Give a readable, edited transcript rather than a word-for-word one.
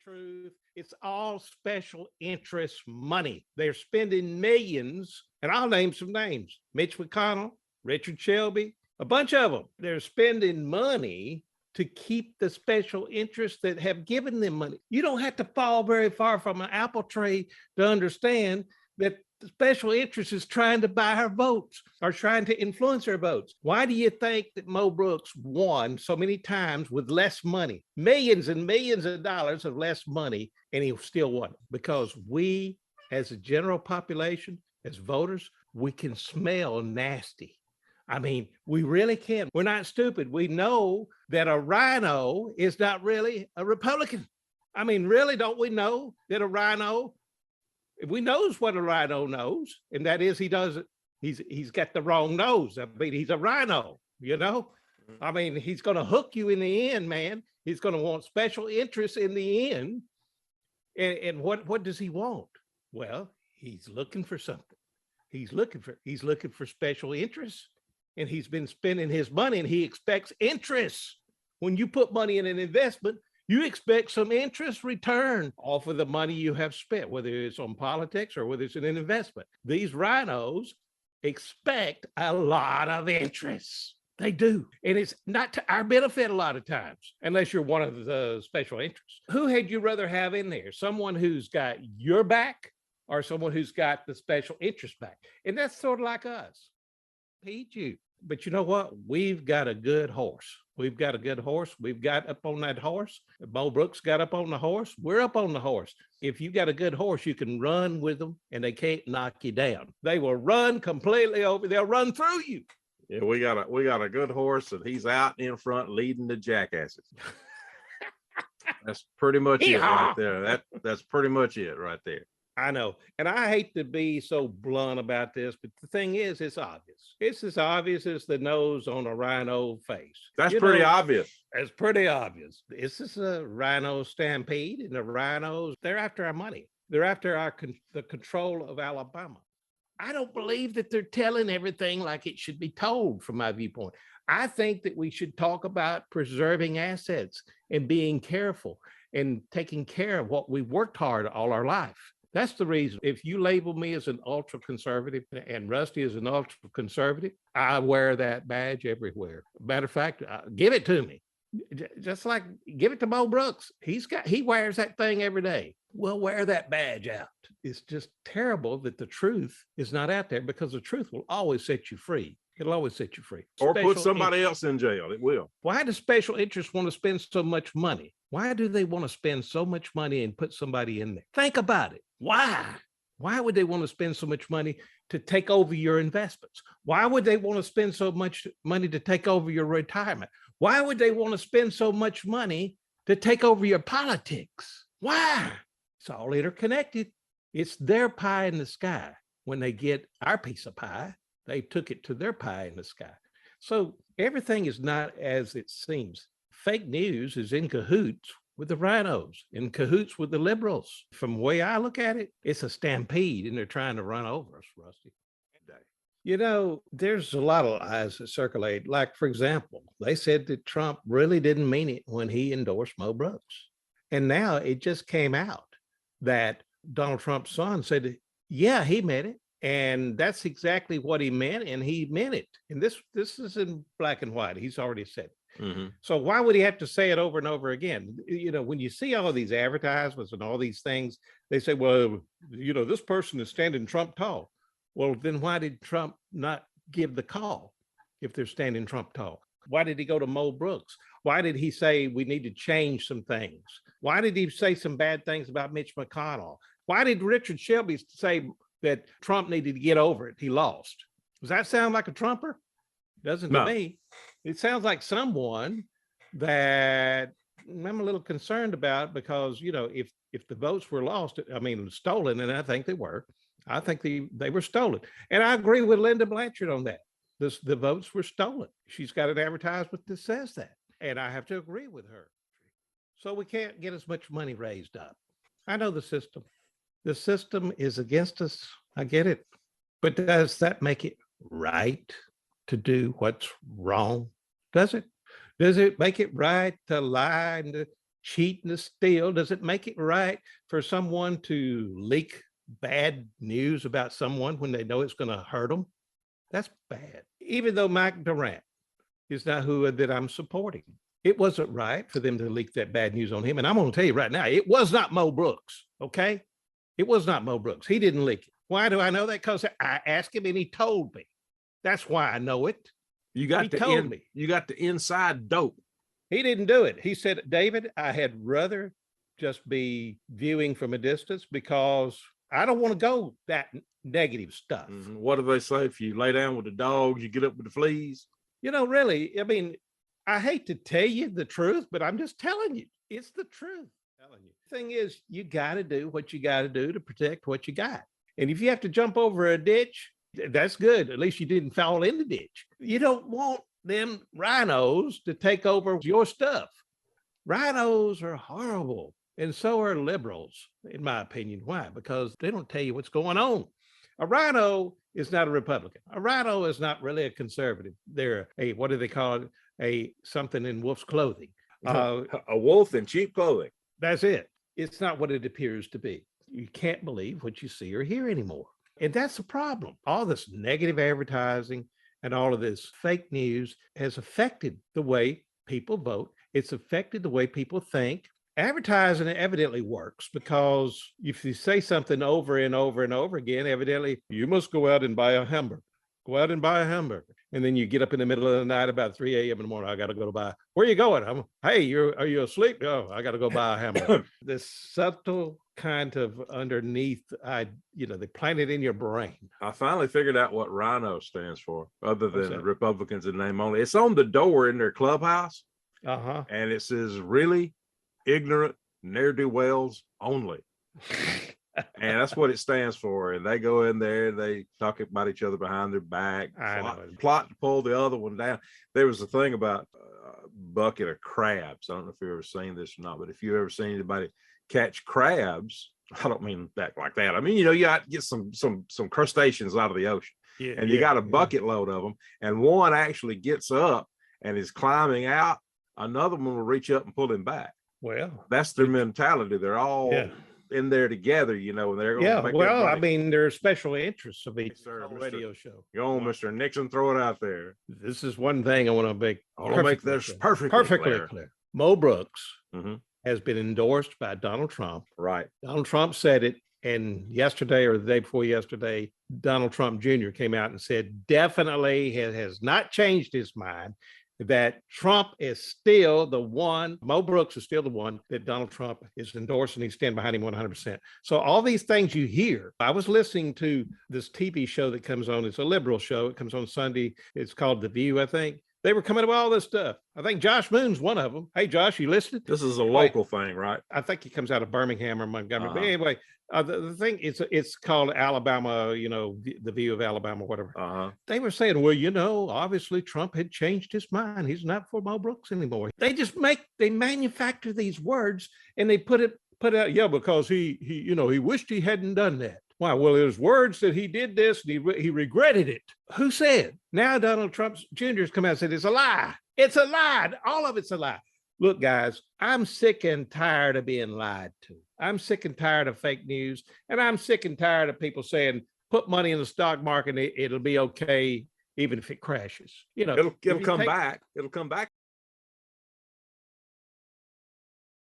truth. It's all special interest money. They're spending millions, and I'll name some names: Mitch McConnell, Richard Shelby, a bunch of them. They're spending money to keep the special interests that have given them money. You don't have to fall very far from an apple tree to understand that the special interest is trying to buy our votes or trying to influence our votes. Why do you think that Mo Brooks won so many times with less money, millions and millions of dollars of less money, and he still won? Because we, as a general population, as voters, we can smell nasty. I mean, we really can. We're not stupid. We know that a rhino is not really a Republican. I mean, really, don't we know that a rhino, if we knows what a rhino knows, and that is he's got the wrong nose. I mean, he's a rhino, you know? I mean, he's going to hook you in the end, man. He's going to want special interests in the end. And what does he want? Well, he's looking for something. He's looking for special interests. And he's been spending his money, and he expects interest. When you put money in an investment, you expect some interest return off of the money you have spent, whether it's on politics or whether it's in an investment. These rhinos expect a lot of interest. They do. And it's not to our benefit a lot of times, unless you're one of the special interests. Who had you rather have in there? Someone who's got your back or someone who's got the special interest back? And that's sort of like us. Hate you. But you know what? We've got a good horse. We've got a good horse. We've got up on that horse. Mo Brooks got up on the horse. We're up on the horse. If you got a good horse, you can run with them and they can't knock you down. They will run completely over. They'll run through you. Yeah, we got a good horse, and he's out in front leading the jackasses. That's pretty much it right there. That's pretty much it right there. I know. And I hate to be so blunt about this, but the thing is, it's obvious. It's as obvious as the nose on a rhino face. That's pretty obvious. It's pretty obvious. This is a rhino stampede, and the rhinos, they're after our money. They're after the control of Alabama. I don't believe that they're telling everything like it should be told from my viewpoint. I think that we should talk about preserving assets and being careful and taking care of what we've worked hard all our life. That's the reason. If you label me as an ultra conservative and Rusty is an ultra conservative, I wear that badge everywhere. Matter of fact, give it to me. Just like give it to Mo Brooks. He wears that thing every day. We'll wear that badge out. It's just terrible that the truth is not out there, because the truth will always set you free. It'll always set you free. Or put somebody else in jail. It will. Why do special interests want to spend so much money? Why do they want to spend so much money and put somebody in there? Think about it. Why? Why would they want to spend so much money to take over your investments? Why would they want to spend so much money to take over your retirement? Why would they want to spend so much money to take over your politics? Why? It's all interconnected. It's their pie in the sky. When they get our piece of pie, they took it to their pie in the sky. So everything is not as it seems. Fake news is in cahoots with the rhinos, in cahoots with the liberals. From the way I look at it, it's a stampede, and they're trying to run over us, Rusty. You know, there's a lot of lies that circulate. Like, for example, they said that Trump really didn't mean it when he endorsed Mo Brooks. And now it just came out that Donald Trump's son said, yeah, he meant it. And that's exactly what he meant, and he meant it. And this is in black and white. He's already said it. Mm-hmm. So why would he have to say it over and over again? You know, when you see all of these advertisements and all these things, they say, well, you know, this person is standing Trump tall. Well, then why did Trump not give the call if they're standing Trump tall? Why did he go to Mo Brooks? Why did he say we need to change some things? Why did he say some bad things about Mitch McConnell? Why did Richard Shelby say that Trump needed to get over it? He lost. Does that sound like a Trumper? Doesn't to me. It sounds like someone that I'm a little concerned about, because, you know, if the votes were lost, I mean, stolen, and I think they were. I think they were stolen. And I agree with Linda Blanchard on that. The votes were stolen. She's got an advertisement that says that. And I have to agree with her. So we can't get as much money raised up. I know the system. The system is against us. I get it. But does that make it right to do what's wrong? Does it? Does it make it right to lie and to cheat and to steal, does it make it right for someone to leak bad news about someone when they know it's going to hurt them? That's bad. Even though Mike Durant is not who that I'm supporting, it wasn't right for them to leak that bad news on him. And I'm going to tell you right now, it was not Mo Brooks. Okay. It was not Mo Brooks. He didn't leak it. Why do I know that? Because I asked him and he told me. That's why I know it. You got He told me. You got the inside dope. He didn't do it. He said, David, I had rather just be viewing from a distance because I don't want to go that negative stuff. Mm-hmm. What do they say? If you lay down with the dogs, you get up with the fleas. You know, really, I mean, I hate to tell you the truth, but I'm just telling you, it's the truth. The thing is, you got to do what you got to do to protect what you got. And if you have to jump over a ditch, that's good. At least you didn't fall in the ditch. You don't want them rhinos to take over your stuff. Rhinos are horrible. And so are liberals, in my opinion. Why? Because they don't tell you what's going on. A rhino is not a Republican. A rhino is not really a conservative. They're what do they call it? A something in wolf's clothing. A wolf in cheap clothing. That's it. It's not what it appears to be. You can't believe what you see or hear anymore. And that's the problem. All this negative advertising and all of this fake news has affected the way people vote. It's affected the way people think. Advertising evidently works because if you say something over and over and over again, evidently you must go out and buy a hamburger. Go out and buy a hamburger. And then you get up in the middle of the night about 3 a.m. in the morning. I got to go to buy. Where are you going? Are you asleep? Oh, I got to go buy a hamburger. This subtle kind of underneath, they plant it in your brain. I finally figured out what Rhino stands for, other than Republicans in name only. It's on the door in their clubhouse. Uh-huh. And it says, really ignorant ne'er-do-wells only. And that's what it stands for. And they go in there and they talk about each other behind their back, plot to pull the other one down. There was a thing about a bucket of crabs. I don't know if you've ever seen this or not, but if you've ever seen anybody catch crabs, I don't mean that like that. I mean, you got to get some crustaceans out of the ocean. Yeah, and you got a bucket load of them. And one actually gets up and is climbing out. Another one will reach up and pull him back. Well, that's their mentality. They're all in there together, and they're going to make I mean, there are special interests of each radio show. Go on, Mr. Nixon, throw it out there. This is one thing I want to make. I'll make this perfectly clear. Mo Brooks has been endorsed by Donald Trump. Right. Donald Trump said it. And yesterday or the day before yesterday, Donald Trump Jr. came out and said definitely has not changed his mind, that Trump is still the one, Mo Brooks is still the one that Donald Trump is endorsing. He's standing behind him 100%. So all these things you hear, I was listening to this TV show that comes on. It's a liberal show. It comes on Sunday. It's called The View, I think. They were coming up with all this stuff. I think Josh Moon's one of them. Hey, Josh, you listening? This is a local thing, right? I think he comes out of Birmingham or Montgomery. But anyway, the thing, it's called Alabama, The View of Alabama, whatever. They were saying, well, obviously Trump had changed his mind. He's not for Mo Brooks anymore. They just they manufacture these words and they put out, because he wished he hadn't done that. Why? Well, there's words that he did this and he regretted it. Who said? Now Donald Trump Jr. has come out and said it's a lie. It's a lie. All of it's a lie. Look, guys, I'm sick and tired of being lied to. I'm sick and tired of fake news. And I'm sick and tired of people saying, put money in the stock market, it'll be okay, even if it crashes. It'll come back. It'll come back